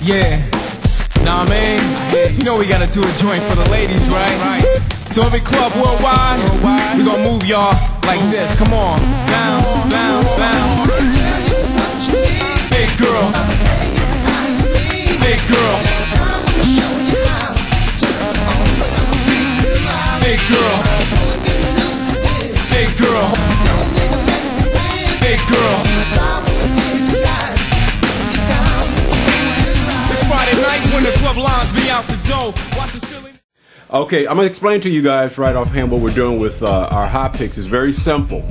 Yeah. Nah, man. You know we gotta do a joint for the ladies, right? So every club worldwide, we gonna move y'all like this. Come on. Bounce, bounce, bounce. Hey girl. Hey girl. Hey girl. Hey girl. Hey girl. It's Friday night when the club lines be out the door. Watch the silly. Okay, I'm going to explain to you guys right offhand what we're doing with our HOtt PiXX. It's very simple.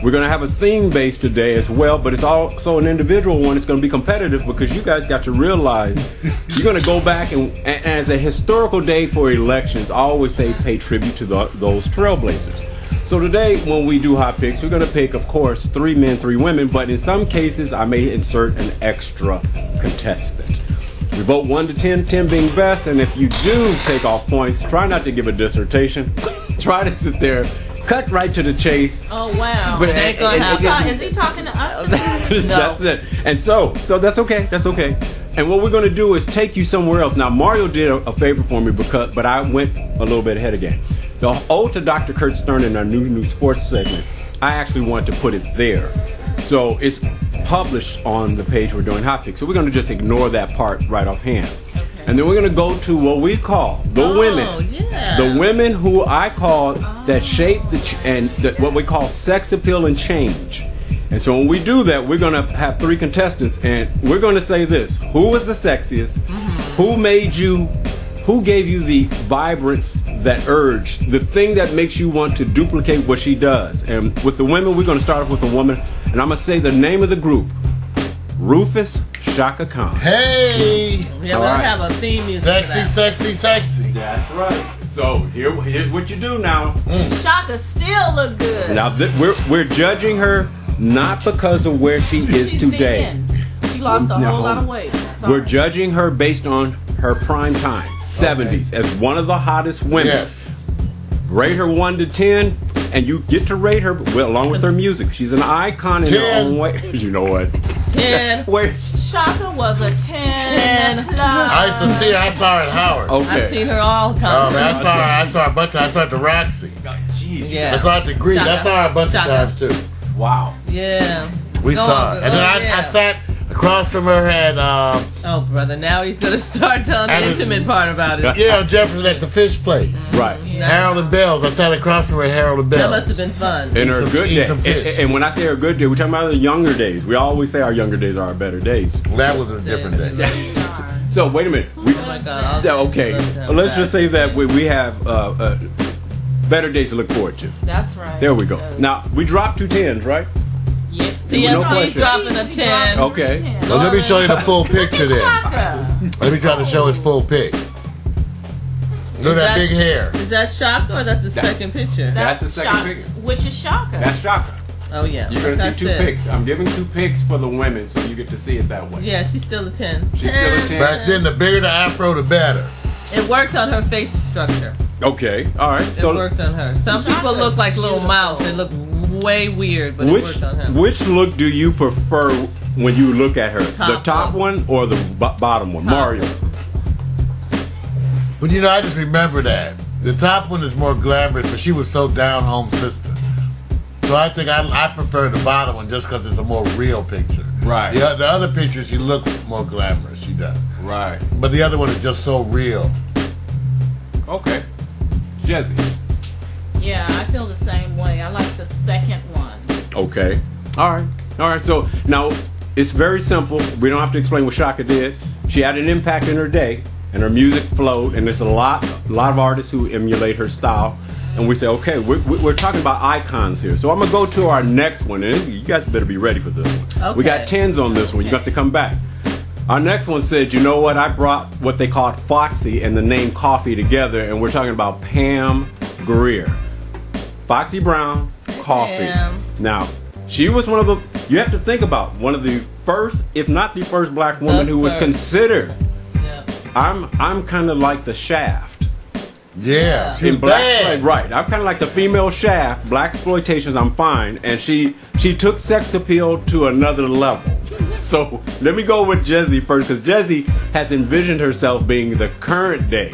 We're going to have a theme base today as well, but it's also an individual one. It's going to be competitive because you guys got to realize you're going to go back and as a historical day for elections, I always say pay tribute to those trailblazers. So today when we do HOtt PiXX, we're going to pick, of course, 3 men, 3 women, but in some cases I may insert an extra contestant. We vote 1 to 10, 10 being best, and if you do take off points, try not to give a dissertation. Try to sit there, cut right to the chase. Oh wow! But is he talking to us? No. That's it. And so that's okay. That's okay. And what we're going to do is take you somewhere else. Now Mario did a favor for me but I went a little bit ahead again. The ode to Dr. Kurt Stern in our new sports segment, I actually wanted to put it there. So it's published on the page we're doing HOtt PiXX. So we're going to just ignore that part right offhand. Okay. And then we're going to go to what we call the women. Yeah. The women who I call that shape what we call sex appeal and change. And so when we do that, we're going to have 3 contestants and we're going to say this. Who was the sexiest? Who gave you the vibrance, that urge, the thing that makes you want to duplicate what she does? And with the women, we're going to start off with a woman. And I'm going to say the name of the group. Rufus Chaka Khan. Hey! Yeah, we'll have a theme music. Sexy, sexy, sexy. That's right. So here's what you do now. Shaka still look good. Now we're judging her not because of where she is today. Thin. She lost a whole lot of weight. Sorry. We're judging her based on her prime time, 70s, as one of the hottest women. Yes. Rate her 1 to 10, and you get to rate her along with her music. She's an icon in her own way. You know what? 10. Wait. Shaka was a 10. I used to see her. I saw her at Howard. Okay. I've seen her all times. Man, I saw her a bunch of times. I saw her at the Roxy. Jeez. Yeah. I saw her at the Greek. I saw her a bunch of times too. Wow. Yeah. We saw her. And then I sat across from her at oh brother, now he's gonna start telling the intimate part about it. Yeah, Jefferson at the fish place. Right. Harold and Bell's. I sat across from her at Harold and Bell's. That must have been fun. In her good days. And when I say her good day, we're talking about the younger days. We always say our younger days are our better days. Well, that was a different day. So wait a minute. Okay. Let's just say that we have better days to look forward to. That's right. There we go. Now we dropped 2 10s, right? Yeah. No PMC's dropping a 10. Okay. Well, let me show you the full picture then. Let me try to show his full pic. Look at that big hair. Is that Shaka or that's the second picture? That's the second picture. Which is Shaka? That's Shaka. Oh yeah. You're going to see 2 pics. I'm giving 2 pics for the women so you get to see it that way. Yeah, she's still a 10. She's still a 10. Back then, the bigger the afro, the better. It worked on her face structure. Okay, all right. It worked on her. Some people look like little mouths. They look way weird, but it worked on her. Which look do you prefer when you look at her? The top one or the bottom one? Mario. But you know, I just remember that. The top one is more glamorous, but she was so down-home sister. So I think I prefer the bottom one just because it's a more real picture. Right. The other picture, she looks more glamorous. She does. Right. But the other one is just so real. Okay. Jesse. Yeah, I feel the same way. I like the second one. Okay. All right. All right. So now it's very simple. We don't have to explain what Shaka did. She had an impact in her day, and her music flowed. And there's a lot of artists who emulate her style. And we say, okay, we're talking about icons here. So I'm gonna go to our next one, and you guys better be ready for this one. Okay. We got 10s on this one. You got to come back. Our next one said, you know what? I brought what they called Foxy and the name Coffee together, and we're talking about Pam Grier. Foxy Brown, Coffee. Pam. Now, she was one of the, you have to think about, one of the first, if not the first black woman who was considered. Yeah. I'm kind of like the Shaft. Yeah, she's In black, bad. right. I'm kind of like the female Shaft. Black exploitations, I'm fine. And she took sex appeal to another level. So let me go with Jezzy first, because Jezzy has envisioned herself being the current day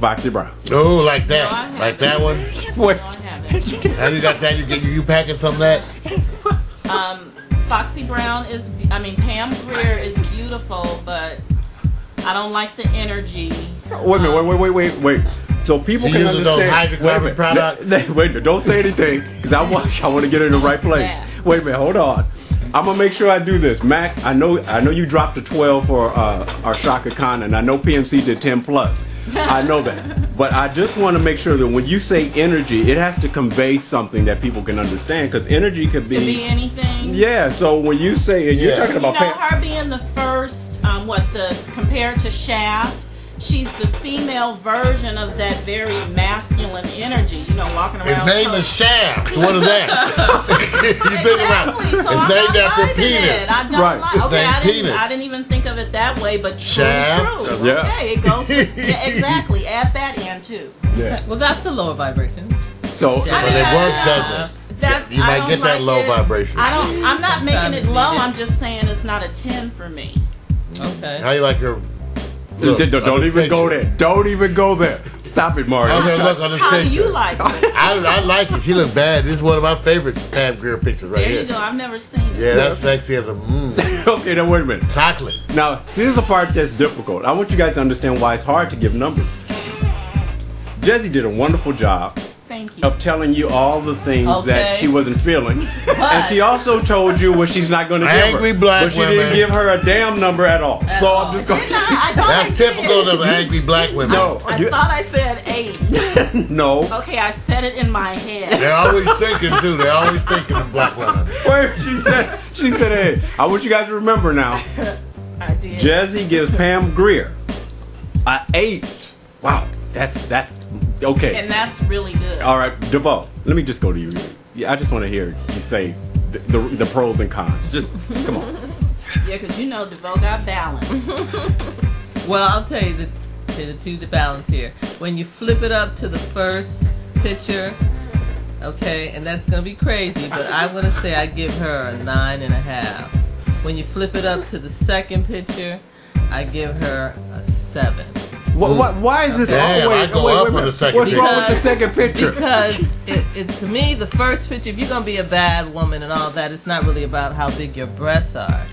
Foxy Brown. Oh, like No, I that. haven't. Like that one. Wait. No, I haven't. Now you got that. You packing some of that? Foxy Brown is, Pam Grier is beautiful, but I don't like the energy. Wait a minute, wait. So people She can uses those understand. hydrocarbon products? Wait, don't say anything, because I want to get in the right place. Yeah. Wait a minute, hold on. I'm gonna make sure I do this, Mac. I know you dropped a 12 for our Shaka Khan, and I know PMC did 10 plus. I know that, but I just want to make sure that when you say energy, it has to convey something that people can understand, because energy could Could be anything. Yeah. So when you say, and you're Yeah. talking about Her being the first, compared to Shaft, she's the female version of that very masculine energy, walking around. His name is Shaft. What is that? You think about it. Exactly. So It's I'm named not after liking penis. it. I don't Right. like. It's Okay, named I didn't. penis. I didn't even think of it that way, but Shaft. true. Yeah. Okay, it goes. Yeah, exactly. Add that in too. Yeah. Well, that's the lower vibration. So But it works, doesn't it? That You I might don't get that like low it. vibration. I'm not making it low. needed. I'm just saying it's not a 10 for me. Okay. How you like your look, on don't this even go picture? there. Don't even go there. Stop it, Mario. Okay, Stop. look on this How do picture. you like it? I like it. She look bad. This is one of my favorite Pam Grier pictures right There here. you go. I've never seen it. Yeah, that's sexy as a Okay, now wait a minute. chocolate. Now, see, this is a part that's difficult. I want you guys to understand why it's hard to give numbers. Jezzy did a wonderful job Thank you. of telling you all the things that Okay. she wasn't feeling. And she also told you what she's not going to give Angry her. black but she women. didn't give her a damn number at all. So all. I'm just going Didn't I? I thought I That's did. typical of angry black women. No. I You- thought I said 8. No. Okay, I said it in my head. They're always thinking too. They're always thinking of black women. Wait, she said, hey, I want you guys to remember now, I did. Jezzy gives Pam Grier a 8. Wow, that's okay. And that's really good. All right, DeVoe, let me just go to you. Yeah, I just want to hear you say the pros and cons. Just come on. Yeah, because DeVoe got balance. Well, I'll tell you the two to balance here. When you flip it up to the first picture, okay, and that's gonna be crazy, but I'm gonna say I give her a 9.5. When you flip it up to the second picture, I give her a 7. Why is this? Damn, I go up on the second What's wrong with the picture. second picture? Because it to me, the first picture, if you're gonna be a bad woman and all that, it's not really about how big your breasts are.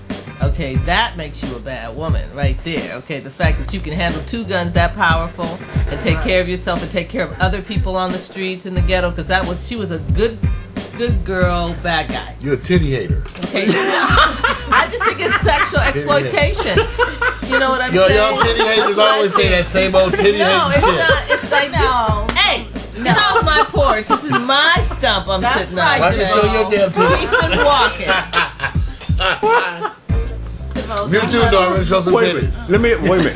Okay, that makes you a bad woman right there. Okay, the fact that you can handle 2 guns that powerful and take care of yourself and take care of other people on the streets in the ghetto, because she was a good girl, bad guy. You're a titty hater. Okay, I just think it's sexual exploitation. You know what I'm Yo, saying? y'all titty haters That's what I always say think. that same old titty No, hating it's shit. not. It's like No. Hey, get off my porch. This is my stump I'm That's sitting right, on. Why you show your damn titties? Keep it walking. DeVoe You got too, balance. Norman. Show some Wait a minute. titties. Wait a minute.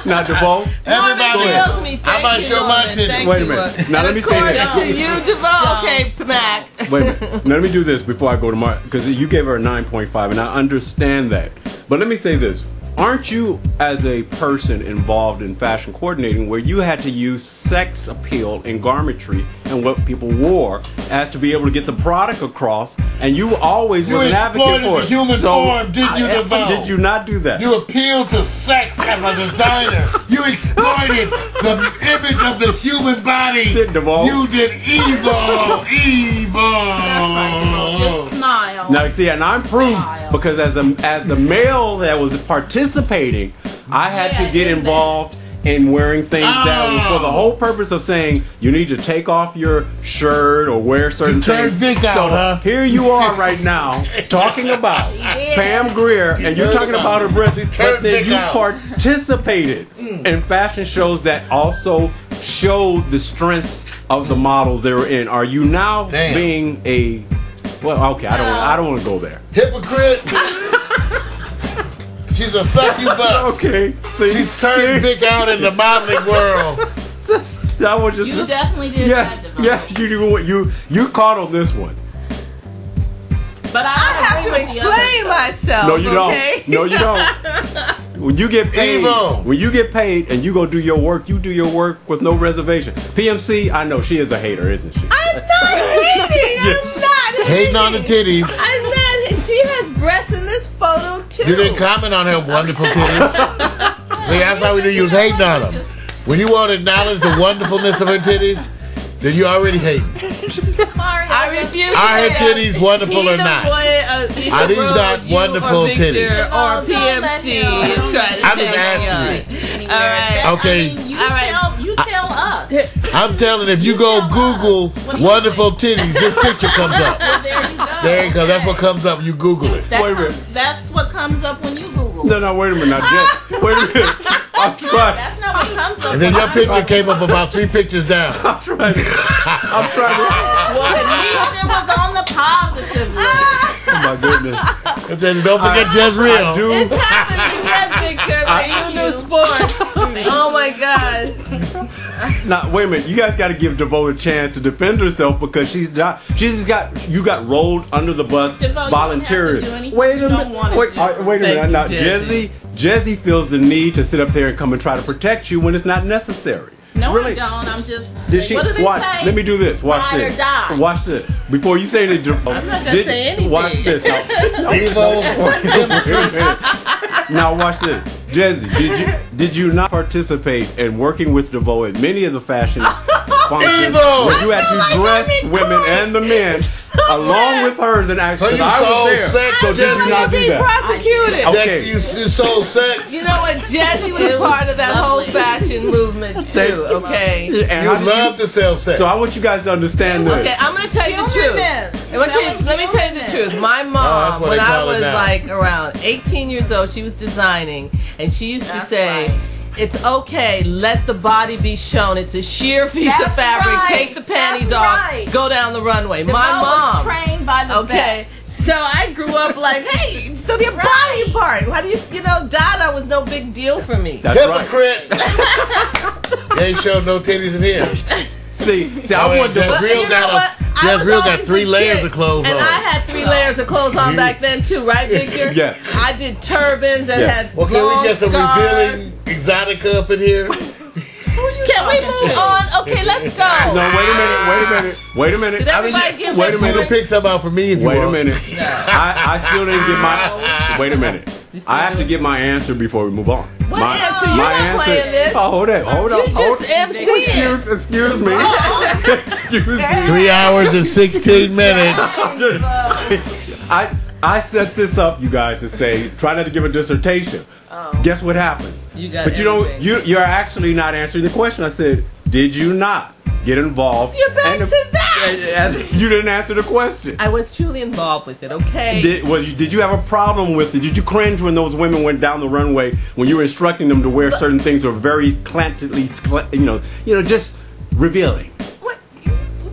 Now, DeVoe. Norman Everybody, feels me. I might Thank you, show my Norman. titties. Thank Wait a you. minute. Now, let me say According this. to you, DeVoe. Okay, Smack. Wait a minute. Now, let me do this before I go to Mark, because you gave her a 9.5, and I understand that. But let me say this. Aren't you, as a person involved in fashion coordinating, where you had to use sex appeal in garmentry and what people wore as to be able to get the product across, and you always You was an advocate exploited for the it. human form, didn't you, DeVoe? Did you not do that? You appealed to sex as a designer. You exploited the image of the human body. Did DeVoe? You did evil. That's right, DeVoe. Just smile. Now, see, and I'm proof Smile. because as the male that was participating, I had Yeah, to get in involved in wearing things that was for the Oh. whole purpose of saying you need to take off your shirt or wear certain You turned things. Vic out, so huh? here you are right now talking about did. Pam Grier, and you're turned talking him about her out. breasts, She but turned then Vic you out. participated in fashion shows that also showed the strengths of the models they were in. Are you now Damn. being a well? Okay, I don't want to go there. Hypocrite. She's a succubus. Okay, see, She's turned Vic out in the modeling world. That was just You definitely did yeah, that, DeVoe. yeah. You do what you caught on this one. But I have agree to with the other explain stuff. myself. No, you okay? don't. No, you don't. When you get paid, Evil. when you get paid and you go do your work, you do your work with no reservation. PMC, I know she is a hater, isn't she? I'm not hating. Yes. I'm not Hating on the titties. I'm not. She has breasts in this photo too. You didn't comment on her wonderful titties. See, that's how we knew you was hating on them. When you want to acknowledge the wonderfulness of her titties, then you already hating. I refuse. Are her titties wonderful or not? Are these not wonderful titties? Or PMC is trying to I'm just asking you. All right. Okay. You tell us. I'm telling, if you go Google wonderful titties, this picture comes up. Well, there you go. There you go. That's what comes up when you Google it. Wait a minute. That's what comes up when you Google. No, wait a minute. Now, wait a minute. I'm trying. That's not what comes up. And then your picture came up about 3 pictures down. I'm trying to. Well, at least it was on the positive list. Oh my goodness. And then don't forget Jezreel. I do. It's happening again, Victor. Like you new sports. Oh my God. Now, wait a minute. You guys got to give DeVoe a chance to defend herself because you got rolled under the bus DeVoe, voluntarily. you don't have to do anything Wait you a don't minute. wanna Wait, do. wait a minute. Thank Now, you, Jezzy feels the need to sit up there and come and try to protect you when it's not necessary. No, really? I don't. I'm just. Did she? What do they Watch. say? Let me do this. Watch Ride or this. die. Watch this. Before you say anything, I'm not gonna say anything. Watch this. Now watch this. Jezzy, did you not participate in working with DeVoe at many of the fashion functions where you had to dress women and the men along with hers and act? So you I was sold there. sex, So did you not do Be that? prosecuted. Okay. You sold sex. You know what? Jazzy was part of that whole fashion movement too. Okay. And You how did love to sell sex. So I want you guys to understand this. Okay, I'm gonna tell you the truth. Let me tell you the truth. My that's mom, what when they I call it was now. like around 18 years old, she was designing, and she used to say, right. "It's okay, let the body be shown. It's a sheer piece of That's fabric. right. Take the panties That's off, right. go down the runway." My DeVoe mom was trained by the Okay, best. so I grew up like, hey, it's still your body part. How do you know, Dada was no big deal for me. That's right. Hypocrite. They ain't showing no titties in here. See, I Oh, want yeah, to. But you know what? I was Jezreel got always 3 a layers chick, of clothes and on. I had 3 layers of clothes on back then too, right, Victor? Yes. I did turbans and Yes. had Well, can long we get some scarves. revealing exotica up in here? Can we move on? Okay, let's go. No, wait a minute. Did everybody give wait a their minute. You can pick some out for me if you Wait a want. minute. I still didn't get my. Wait a minute. I have to get my answer before we move on. What my, answer? You're my not answer. playing this. Oh, hold on. You just MC'ing. Excuse me. Excuse me. 3 hours and 16 minutes. I set this up, you guys, to say try not to give a dissertation. Guess what happens? You got but you don't. everything. You're actually not answering the question. I said, did you not get involved? You're back to that. You didn't answer the question. I was truly involved with it, okay? Did you have a problem with it? Did you cringe when those women went down the runway when you were instructing them to wear certain things that were very clantedly, just revealing? What?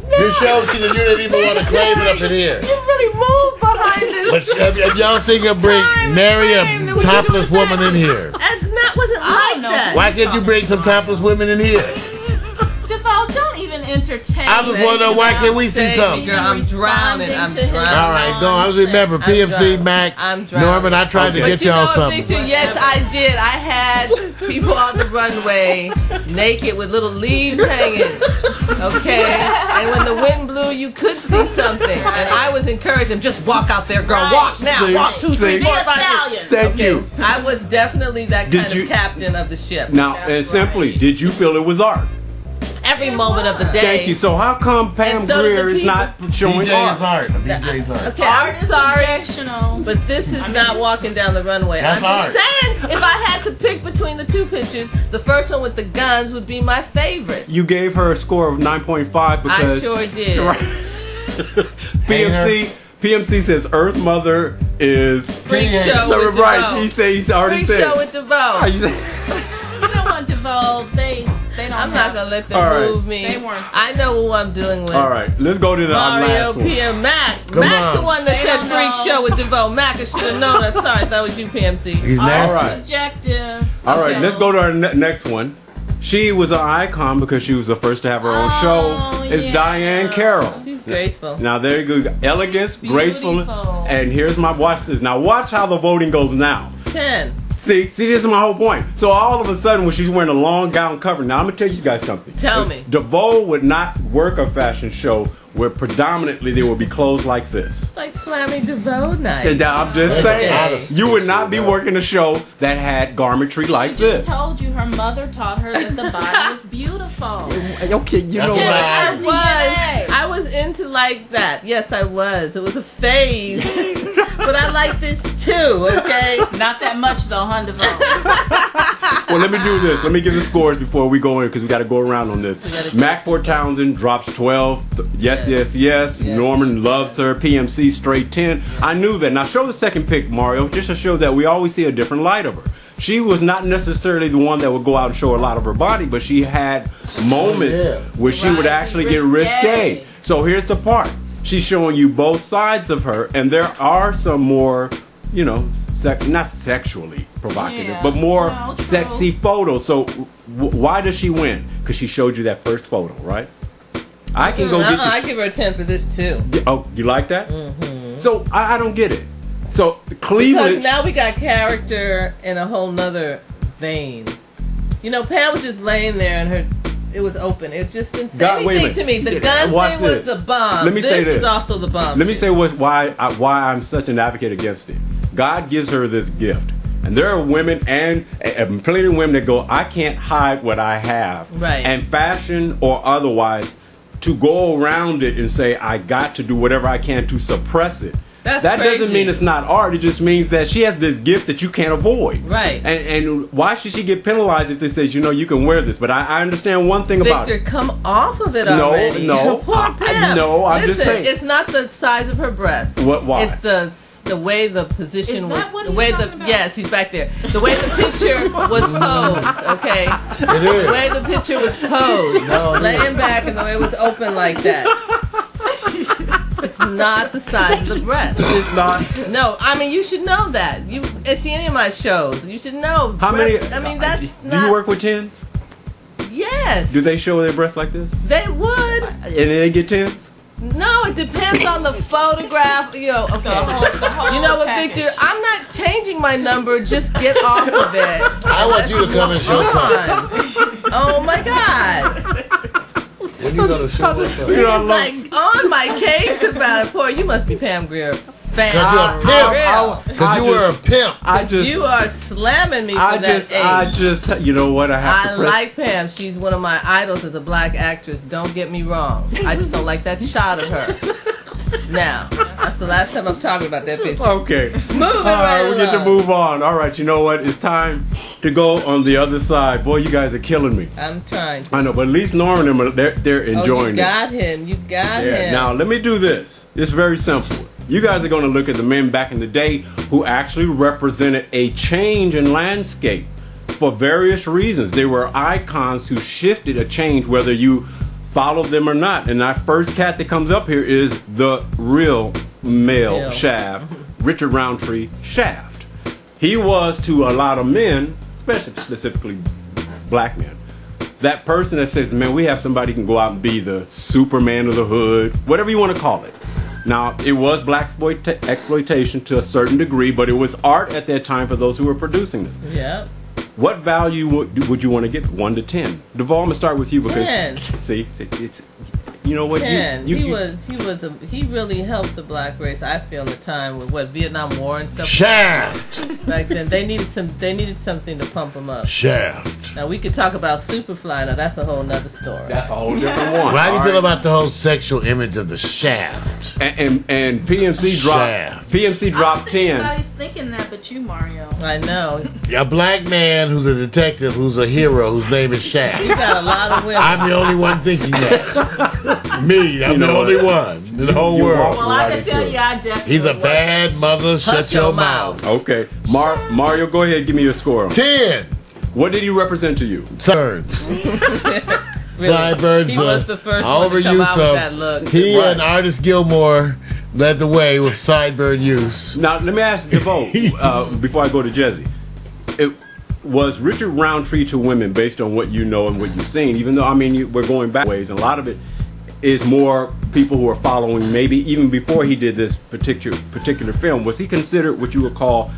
This shows you that you didn't even want to claim it up in here. You really moved behind this. But if y'all think of bring nary a topless woman in here. That's not, wasn't I like don't know. that. Why can't you bring some topless women in here? DeVoe, don't even entertain. I just want to know why can't we see something? Girl, I'm drowning. I'm drowning. All right, go on. Let's remember PMC, drowning. Mac, I'm drowning. Norman. I tried to Okay. get But you know y'all what, something. Victor? Yes, I did. I had people on the runway naked with little leaves hanging. Okay? And when the wind blew, you could see something. And I was encouraging them, just walk out there, girl. Right. Walk now. See, Walk 2, 3, see. 4, Be a 5. stallion. Thank Okay. you. I was definitely that Did kind you- of captain of the ship. Now, That's and simply, right. did you feel it was art? Every moment of the day. Thank you. So how come Pam And so did Grier the is not showing BJ's art? art. BJ's art. Okay, Art I'm is sorry. objectional. But this is not walking down the runway. That's I'm just saying, if I had to pick between the 2 pictures, the first one with the guns would be my favorite. You gave her a score of 9.5 because I sure did. PMC says Earth Mother is Freak show No, with right. DeVoe. He's already Freak said. show with DeVoe. You know what, DeVoe? They don't. I'm not gonna let them All right. move me. They weren't. I know who I'm dealing with. All right, let's go to the Mario, last one. PM, Mac. Come Mac's on. the one that They said don't freak know. show with DeVoe. Mac, I should have known that. Sorry, that was you, PMC. He's Art nasty. All right. subjective. All right, Okay. let's go to our next one. She was an icon because she was the first to have her own show. It's yeah. Diane Carroll. She's graceful. Now there you go, elegance, graceful, Beautiful. and here's my watch this. Now watch how the voting goes now. 10. See, this is my whole point. So all of a sudden, when she's wearing a long gown cover, now I'm gonna tell you guys something. Tell me. DeVoe would not work a fashion show where predominantly there will be clothes like this. Like Slammy DeVoe night. And I'm just Okay. saying, you would not be working a show that had garmentry like She this. just told you her mother taught her that the body was beautiful. Okay, you know That's what? right. I was into like that. Yes, I was. It was a phase. But I like this too, okay? Not that much though, huh, DeVoe? Well, let me do this. Let me give the scores before we go in because we got to go around on this. gotta- Macport Townsend drops 12. Yes, yes, yes. Yeah. Norman loves her. PMC straight 10. I knew that. Now show the second pick, Mario, just to show that we always see a different light of her. She was not necessarily the one that would go out and show a lot of her body, but she had moments where she would Right, actually get risque. risque. So here's the part. She's showing you both sides of her, and there are some more, you know, not sexually provocative, Yeah. but more Well, true. sexy photos. So why does she win? Because she showed you that first photo, right? I can go get you. I give her a 10 for this too. Oh, you like that? Mm-hmm. So I don't get it. So Because Cleveland. now we got character in a whole nother vein. You know, Pam was just laying there and it was open. It just didn't say God, wait a anything minute. to me. The gun Watch thing was this. the bomb. Let me say this. is also the bomb. Let me too. say why I'm such an advocate against it. God gives her this gift. And there are women and plenty of women that go, I can't hide what I have. Right. And fashion or otherwise, to go around it and say, I got to do whatever I can to suppress it. That's that doesn't crazy. mean it's not art. It just means that she has this gift that you can't avoid. Right. And why should she get penalized if they says, you know, you can wear this? But I understand one thing about Victor, it. come off of it No, already. no. Poor Pam. No, I'm just Listen, saying. it's not the size of her breast. Why? It's the way the position Is was. that what The he's way talking about? yes, he's back there. The way the picture was posed. Okay. It is. The way the picture was posed, No, it laying back, and the way it was open like that. It's not the size of the breast. It's not. No, I mean you should know that. You see any of my shows, you should know. How many? I mean that's do not. you work with tens? Yes. Do they show their breasts like this? They would. And they get tens? No, it depends on the photograph. You know, okay. The whole You know what, package. Victor? I'm not changing my number. Just get off of it. I want you to come and show something. Oh my God! When you gonna show us something? You know, I He's love- like on my case about it. Poor, you must be Pam Grier fan. Cause you're a For pimp. real. Cause you were a pimp. I just, You are slamming me for I that age. just, you know what? I have I to press. like Pam. She's one of my idols as a black actress. Don't get me wrong. I just don't like that shot of her. Now, that's the last time I'm talking about that picture. Okay. Moving All right right, we get to along. move on. All right, you know what? It's time to go on the other side. Boy, you guys are killing me. I'm trying to. I know, but at least Norman and them, they're Oh, enjoying you it. got him. You got Yeah. him. Now let me do this. It's very simple. You guys are going to look at the men back in the day who actually represented a change in landscape for various reasons. They were icons who shifted a change, whether you followed them or not. And our first cat that comes up here is the real male Male. Shaft, Richard Roundtree Shaft. He was to a lot of men, especially specifically black men, that person that says, man, we have somebody who can go out and be the Superman of the hood, whatever you want to call it. Now, it was black exploitation to a certain degree, but it was art at that time for those who were producing this. Yep. What value would you want to give? 1 to 10. Duvall, I'm gonna start with you because 10. see, it's you know what 10. you He really helped the black race. I feel in the time with Vietnam War and stuff. Shaft. Back then, they needed something to pump them up. Shaft. Now we could talk about Superfly. Now that's a whole nother story. that's a whole different one. How do you all feel right? about the whole sexual image of the shaft? And PMC dropped Shaft. PMC dropped 10. Everybody's thinking that, but you, Mario. I know. A black man who's a detective, who's a hero, whose name is Shaft. You got a lot of women. I'm the only one thinking that. Me, I'm You know the what? only one in the whole You world. Well, I Right, can tell good. you, I definitely. He's a was. bad mother. Shut your mouth. Okay, Mario, go ahead, give me your score. 10. What did he represent to you? Sideburns. Really. Sideburns. He was the first one to come out with that look. He Right. and Artist Gilmore led the way with sideburn use. Now, let me ask DeVoe, before I go to Jesse. It was Richard Roundtree to women based on what you know and what you've seen, even though, I mean, we're going back ways, and a lot of it is more people who are following maybe even before he did this particular film. Was he considered what you would call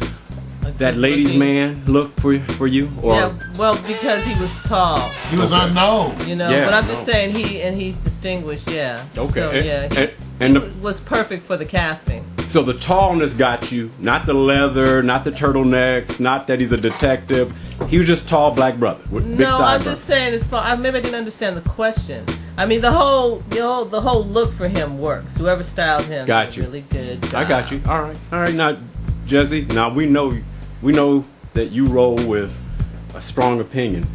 that ladies' man look for you? Or Yeah, well, because he was tall, He was unknown. you know. Yeah, but I'm just saying he's distinguished. Yeah. okay, So, yeah, and he the, was perfect for the casting. so the tallness got you, not the leather, not the turtlenecks, not that he's a detective. He was just tall black brother with big No, I'm sideburns. just saying as far. Maybe I didn't understand the question. I mean, the whole look for him works. Whoever styled him Got did you. a really good job. I got you. All right. Now, Jesse. Now we know that you roll with a strong opinion.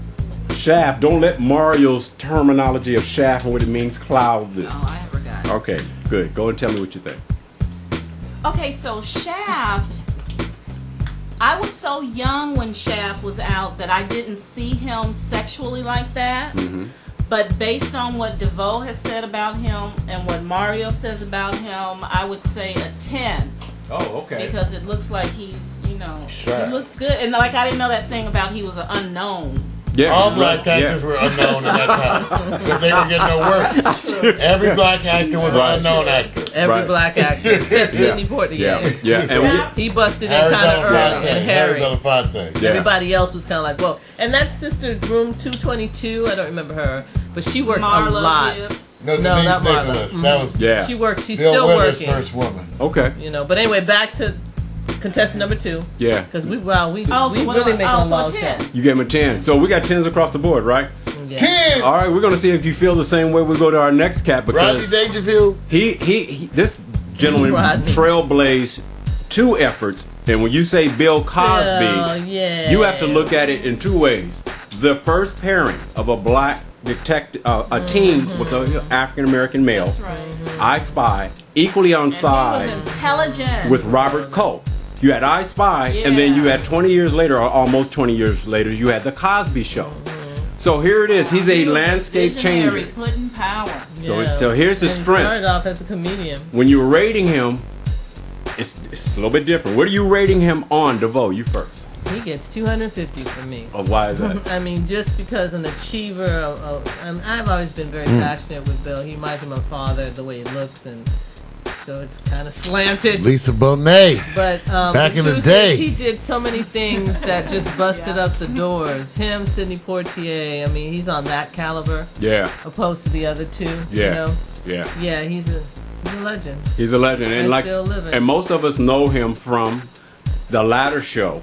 Shaft. Don't let Mario's terminology of shaft and what it means cloud this. Oh, I forgot. Okay, good. Go and tell me what you think. Okay, so Shaft, I was so young when Shaft was out that I didn't see him sexually like that. Mm-hmm. But based on what DeVoe has said about him and what Mario says about him, I would say a 10. Oh, okay. Because it looks like he's, Shaft. he looks good. And like I didn't know that thing about he was an unknown. Yeah. All black actors were unknown at that time because they were getting no work. Every black actor was an unknown actor. Every Right. black actor except Sidney Poitier. Yeah. And He busted in Harry kind of early. Belafonte. And Harry Harry. Belafonte. Yeah. Everybody else was kind of like, whoa. And that sister, room 222, I don't remember her, but she worked a Marla lot. Gibbs. No, No, Denise not Marla. Nicholas. That was yeah. She worked. She's Bill still Withers' working. first woman. Okay. But anyway, back to contestant number 2. Yeah. Because we So really what making about- a long so 10. shot. You gave him a 10. So we got 10s across the board, right? Yeah. 10! All right, we're going to see if you feel the same way we go to our next cat Rodney because Dangerfield. this gentleman Rodney. trailblazed 2 efforts. And when you say Bill Cosby, Oh, yeah. you have to look at it in 2 ways. The first pairing of a black detective, a teen with an African American male, That's right. I Spy, equally on And he side was intelligent. with Robert Culp. You had I Spy, and then you had 20 years later, or almost 20 years later, you had The Cosby Show. So here it is. He's a He was landscape visionary, changer. put in power. So here's the And he strength. started off as a comedian. When you're rating him, it's a little bit different. What are you rating him on, DeVoe? You first. He gets 250 from me. Oh, why is that? I mean, just because an achiever, and I've always been very passionate with Bill. He reminds me of my father, the way he looks, and so it's kind of slanted. Lisa Bonet. But Back in the truth day. is, he did so many things that just busted up the doors. Him, Sidney Poitier. I mean, he's on that caliber, Yeah, opposed to the other 2. yeah, You know? yeah. Yeah, he's a legend. He's a legend, and And still living. and most of us know him from the Ladder Show,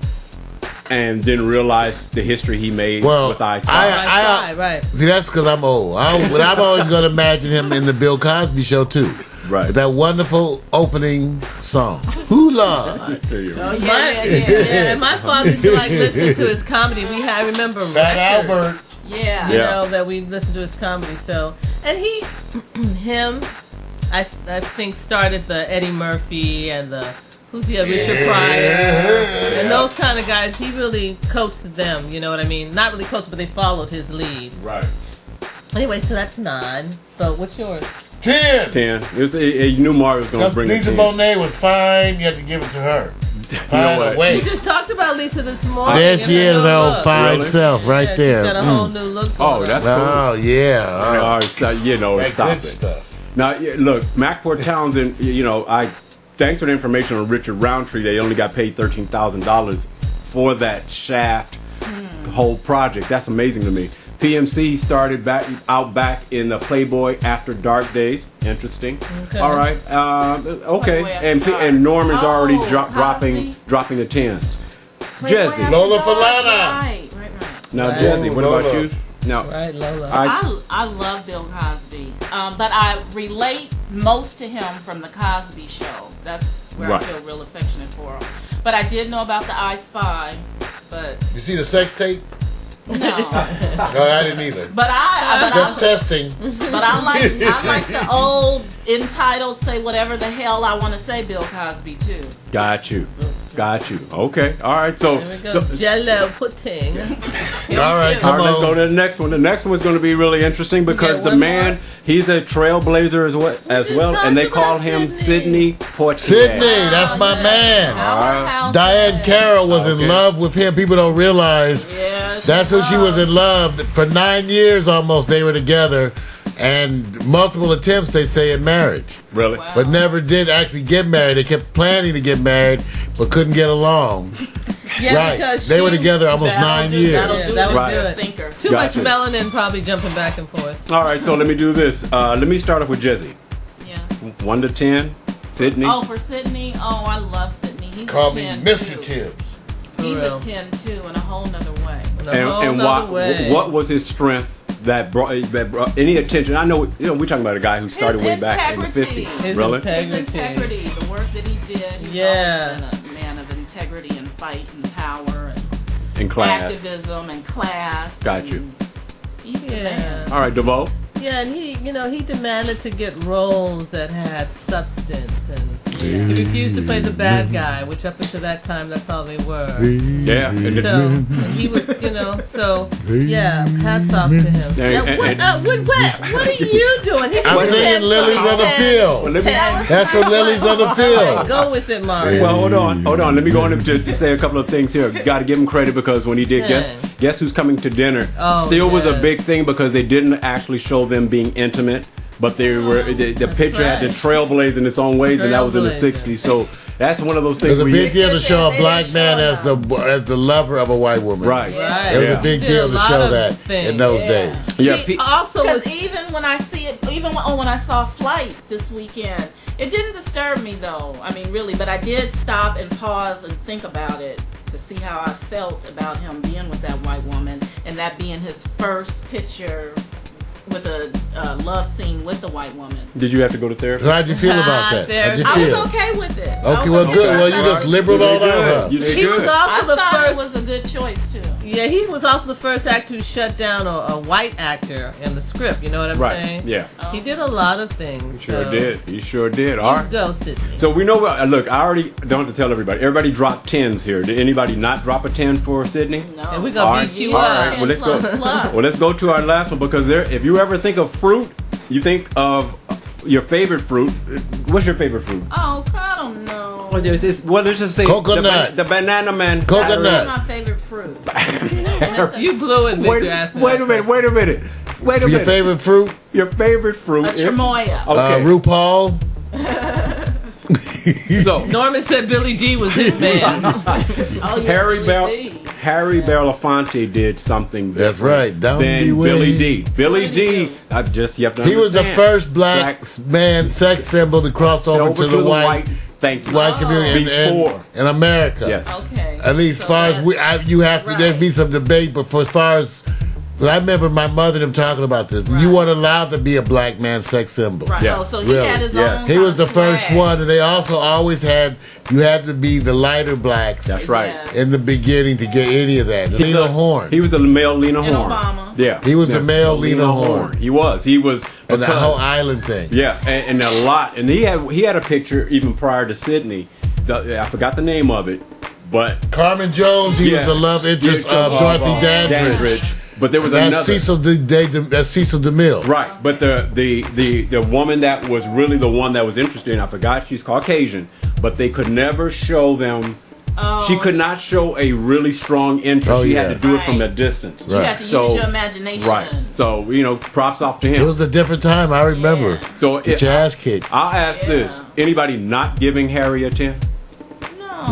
and didn't realize the history he made Well, with I Spy. Right. See, that's because I'm old. I'm always going to imagine him in the Bill Cosby Show, too. Right. With that wonderful opening song. Hula. There you go. Oh, Yeah, and my father used to like listen to his comedy. I remember Fat records, Albert. Yeah. you Yeah. know, that we listened to his comedy. So, and him, I think started the Eddie Murphy and the who's the other Richard Pryor and those kind of guys. He really coached them. You know what I mean? Not really coached, but they followed his lead. Right. Anyway, so that's 9. But what's yours? 10. 10. You knew Mario was going to Because bring Lisa it. 10. Bonet was fine. You had to give it to her. Find what? a way. We just talked about Lisa this morning. There and she her is, new her old look. fine Really? self right Yeah, there. She's got a whole new look. Oh, going that's on. cool. Oh, yeah. All right, stop, That stop good it. stuff. Now, look, MacPort Townsend, thanks for the information on Richard Roundtree. They only got paid $13,000 for that Shaft whole project. That's amazing to me. PMC started out back in the Playboy After Dark days. Interesting. Okay. All right. Okay. Playboy After And Dark. Norm is already Cosby. dropping the 10s. Playboy Jesse. After Lola Dark, Falana. Right. Now, Right. Jesse, what Lola. about you? Now, Right, Lola. I love Bill Cosby, but I relate most to him from the Cosby Show. That's where Right. I feel real affectionate for him. But I did know about the I Spy, but You see the sex tape? no. No, I didn't either. But Just testing. I like the old entitled say whatever the hell I want to say Bill Cosby too. got you. Okay. All right. So, There we go. Jello pudding. All right, all come right, let's go on. to the next one. The next one's going to be really interesting because got the one man, more? he's a trailblazer as well, and they talked call about him Sidney. Sidney Poitier. Sydney, that's my man. Powerhouse. Diane Carroll was in Okay. love with him. People don't realize Yeah, that's who she was in love. For 9 years almost, they were together. And multiple attempts, they say, at marriage. Really? But never did actually get married. They kept planning to get married, but couldn't get along. Yeah, Right. because They were she- together almost That'll 9 do- years. That'll Yeah, do that it. would Right. do it. Thinker. Too Gotcha. much melanin, probably jumping back and forth. All right, so let me do this. Let me start off with Jesse. Yes. 1 to 10. Sydney. Oh, for Sydney, I love Sydney. He's Call a me 10 Mr. too. Tibbs. He's real. a 10 too in a whole nother way. In a whole And nother way. what was his strength that brought any attention? I know, we're talking about a guy who started His way back in the integrity. 50s. His Really? integrity. His integrity, the work that he did. He's Yeah. always been a man of integrity and fight and power and In class. activism and class. Got and you. He's the Yeah. man. All right, DeVoe. Yeah, and he demanded to get roles that had substance, and he refused to play the bad guy, which up until that time, that's all they were. Yeah. And So and he was, yeah, hats off to him. What are you doing? He I'm was singing 10 Lilies from on the 10. Field. Well, let me- 10. That's the Lilies on the All right, Field. go with it, Mario. Well, hold on. Let me go on and just say a couple of things here. Got to give him credit because when he did guess who's coming to dinner, Oh, still was a yes. big thing because they didn't actually show them being intimate, but they were the picture had to right. trailblaze in its own ways, and that was in the Trailblazer. '60s. So that's one of those It things. was a where big deal to show a They black didn't man show as the lover of a white woman. Right. Right. It was Yeah. a big He did deal a to lot show of that things. in those days. Yeah. He also was. Because even when I see it, when I saw Flight this weekend, it didn't disturb me though. I mean, really, but I did stop and pause and think about it to see how I felt about him being with that white woman and that being his first picture with a love scene with the white woman. Did you have to go to therapy? How'd you feel about that? How'd you I feel? was okay with it. Okay, well, good. Well, you just liberal You all did out, good. huh? You did He was good. I also the thought first. it was a good choice too. Yeah, he was also the first actor who shut down a white actor in the script. You know what I'm Right. saying? Yeah. He did a lot of things. Sure so did. He sure did. All You right. go, Sydney. So we know. Look, I already don't have to tell everybody. Everybody dropped 10s here. Did anybody not drop a 10 for Sydney? No. And we're All gonna right. beat you All up. right. Well, let's go. Plus. Well, let's go to our last one because if you ever think of fruit, you think of your favorite fruit. What's your favorite fruit? Oh, I don't know. Well, let's just say Coconut. the banana man. Coconut. That's my favorite fruit. You blew it, Wait, Mr. Aspen. wait a minute. Wait a minute. Wait a Your minute. favorite fruit? Your favorite fruit. A Tremoya. Okay. RuPaul? So Norman said Billy D was his man. Oh, yeah, Harry Belafonte did something That's different right. Don't than be Billy weird. D. Billy What did D. he do? You have to He was the understand. first black man sex symbol to cross over over to the white Thanks. white community Before. in America. Yes. Okay. At least So far as you have to, there'd Right. be some debate, but for as far as, I remember my mother and them talking about this. You Right. weren't allowed to be a black man sex symbol. Right. Yeah. Oh, so he Really? had his Yeah. own. He was the kind of first swag. one, and they also always had, you had to be the lighter blacks That's right. Yes. in the beginning to get any of that. Lena Horne. He was the male Lena And Horne. Obama. Yeah. He was the male Lena Horne. He was. He was. and the because- whole island thing. Yeah, and a lot. And he had a picture even prior to Sydney. I forgot the name of it, but Carmen Jones, he was the love interest of Dorothy Dandridge. But there was That's another. That's Cecil DeMille. Right, but the woman that was really the one that was interesting, I forgot, she's Caucasian, but they could never show them. Oh. She could not show a really strong interest. Oh, she yeah. had to do it from a Right. distance. You got to use your imagination. Right. So props off to him. It was a different time. I remember. Yeah. So Get your ass kicked. I'll ask this: anybody not giving Harry a 10?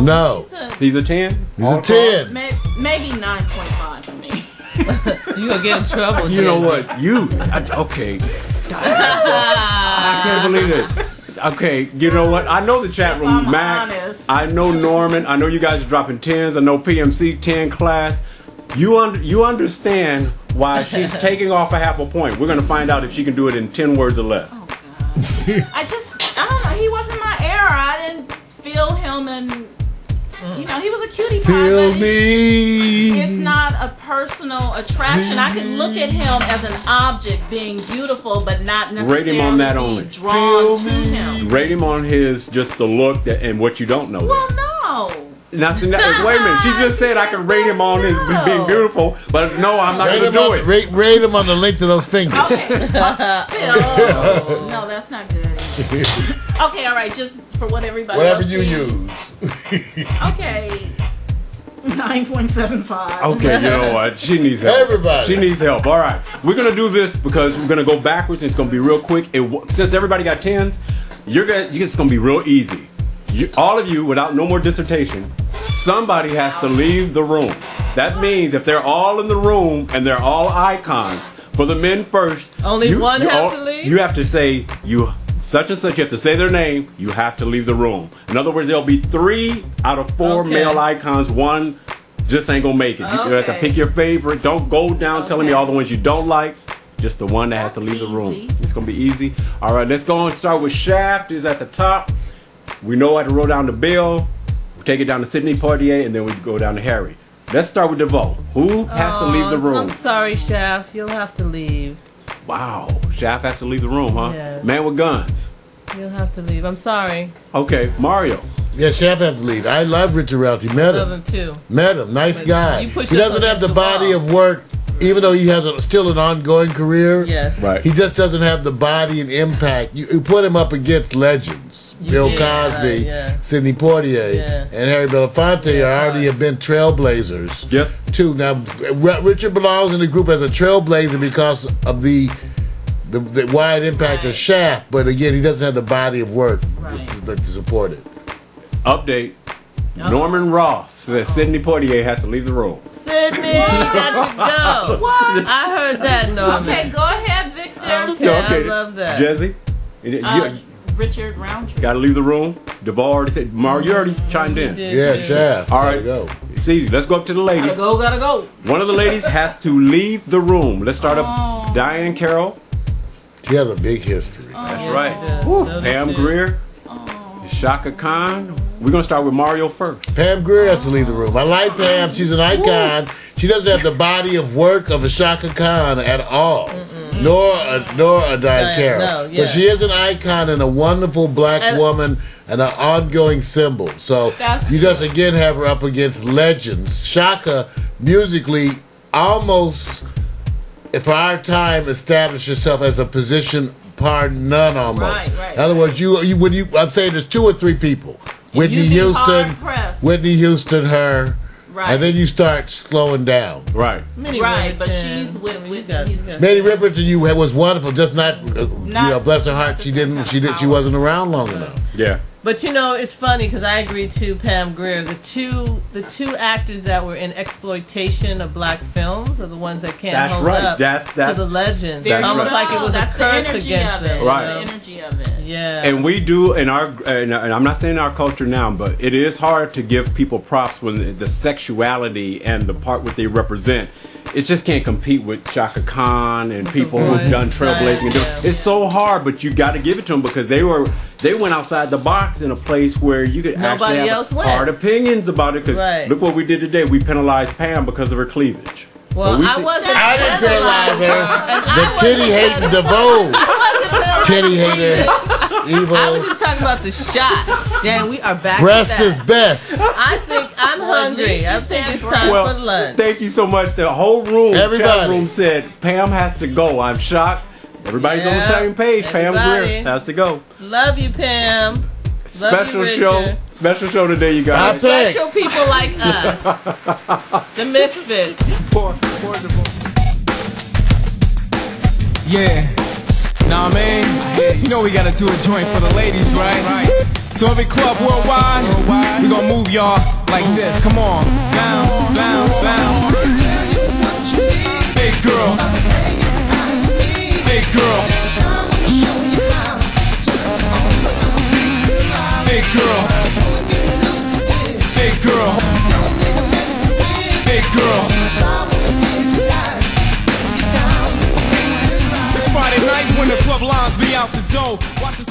No. He's a, He's a 10. He's a 10. maybe 9.5 for me. You gonna get in trouble. You know Jay. what? Okay. I can't believe it. Okay, you know what? I know the chat room, I'm Mac. honest. I know Norman. I know you guys are dropping 10s. I know PMC 10 class. You understand why she's taking off a half a point. We're gonna find out if she can do it in 10 words or less. I don't know. He wasn't my era. I didn't feel him, and he was a cutie pie. Feel but me. It's not a personal attraction. I can look at him as an object being beautiful, but not necessarily Rate him on that be only. drawn to him. Rate him on his just the look and what you don't know. Well, no. Now, see, wait a minute. She just said I can rate him on his being beautiful, but no, I'm not going to do it. Rate him on the length of those fingers. Okay. Oh, no, that's not good. Okay, all right. Just for what everybody Whatever else you sees. use. Okay. 9.75. Okay, you know what? She needs help. Everybody. She needs help. All right. We're going to do this because we're going to go backwards and it's going to be real quick. Since everybody got 10s, it's going to be real easy. All of you, without no more dissertation, somebody has to leave the room. That means if they're all in the room and they're all icons, for the men first, Only one has to leave? You have to say, you such and such, you have to say their name, you have to leave the room. In other words, there'll be 3 out of 4 male icons, 1 just ain't gonna make it. You have to pick your favorite. Don't go down telling me all the ones you don't like. Just the one that has to leave the room. It's gonna be easy. All right, let's go and start with Shaft is at the top. We know how to roll down the bill. We take it down to Sidney Poitier, and then we go down to Harry. Let's start with DeVoe. Who has to leave the room? I'm sorry, Shaft. You'll have to leave. Wow, Shaft has to leave the room, huh? Yes. Man with guns. You'll have to leave. I'm sorry. Okay, Mario. Yeah, Shaft has to leave. I love Richard Ralphie. Met Love him. him too. Met him. Nice But guy. you He push doesn't us have the against the body wall. of work, even though he has still an ongoing career. Yes. Right. He just doesn't have the body and impact. You put him up against legends. You Bill did, Cosby, right, yeah. Sidney Poitier, Yeah. and Harry Belafonte already have been trailblazers. Yes. Too. Now, Richard belongs in the group as a trailblazer because of the wide impact of Shaft, but again, he doesn't have the body of work to support it. Update. Norman Ross says Sidney Poitier has to leave the room. Sydney, got to go. What? I heard that, Norman. Okay, go ahead, Victor. Okay, I love that. Jesse, you Richard Roundtree. got to leave the room. DeVoe already said. Mario, you already chimed in. did. Yeah, Shaft. All Gotta right. go. It's easy. Let's go up to the ladies. Gotta go. One of the ladies has to leave the room. Let's start up. Diane Carroll. She has a big history. That's right. Woo. Pam Grier. Shaka Khan. We're going to start with Mario first. Pam Grier has to leave the room. I like Pam. She's an icon. She doesn't have the body of work of a Shaka Khan at all, nor a Diane Carroll. No, yeah. But she is an icon and a wonderful black woman and an ongoing symbol. So That's you just again have her up against legends. Shaka musically almost, for our time, established herself as a position par none almost. Right, In other words, I'm saying there's 2 or 3 people. Whitney You'd be Houston, hard-pressed. Whitney Houston, her, Right. and then you start slowing down. Right. Minnie Right, but Riperton. she's with I mean, Whitney you Houston. Manny Riperton, was wonderful, just not, bless her heart, she wasn't around long enough. Yeah. But it's funny because I agree too, Pam Grier. The two actors that were in exploitation of black films are the ones that can't hold up to the legends. That's Almost right. like it was a curse against them. Right. The energy of it. Yeah. And we do in our, and I'm not saying our culture now, but it is hard to give people props when the sexuality and the part what they represent. It just can't compete with Shaka Khan and people who've done trailblazing. And it's so hard, but you got to give it to them because they went outside the box in a place where you could Nobody actually else have went. hard opinions about it. Because look what we did today. We penalized Pam because of her cleavage. Well, I wasn't. I didn't penalize her. The titty hating DeVoe. Titty hater. Evil. I was just talking about the shot. Dan, we are back. Breast to is that. best. I think I'm hungry. I think it's time for lunch. Thank you so much. The whole room, Everybody. chat room said Pam has to go. I'm shocked. Everybody's on the same page. Pam Grier has to go. Love you, Pam. Special show today, you guys. Special people like us, the misfits. Yeah. Nah, man. You know we gotta do a joint for the ladies, right? So every club worldwide, we gonna move y'all like this. Come on. Bounce, bounce, bounce. Big girl. Big girl. Big girl. Big girl. Big girl. It's Friday night when the club lines be out the door. Watch the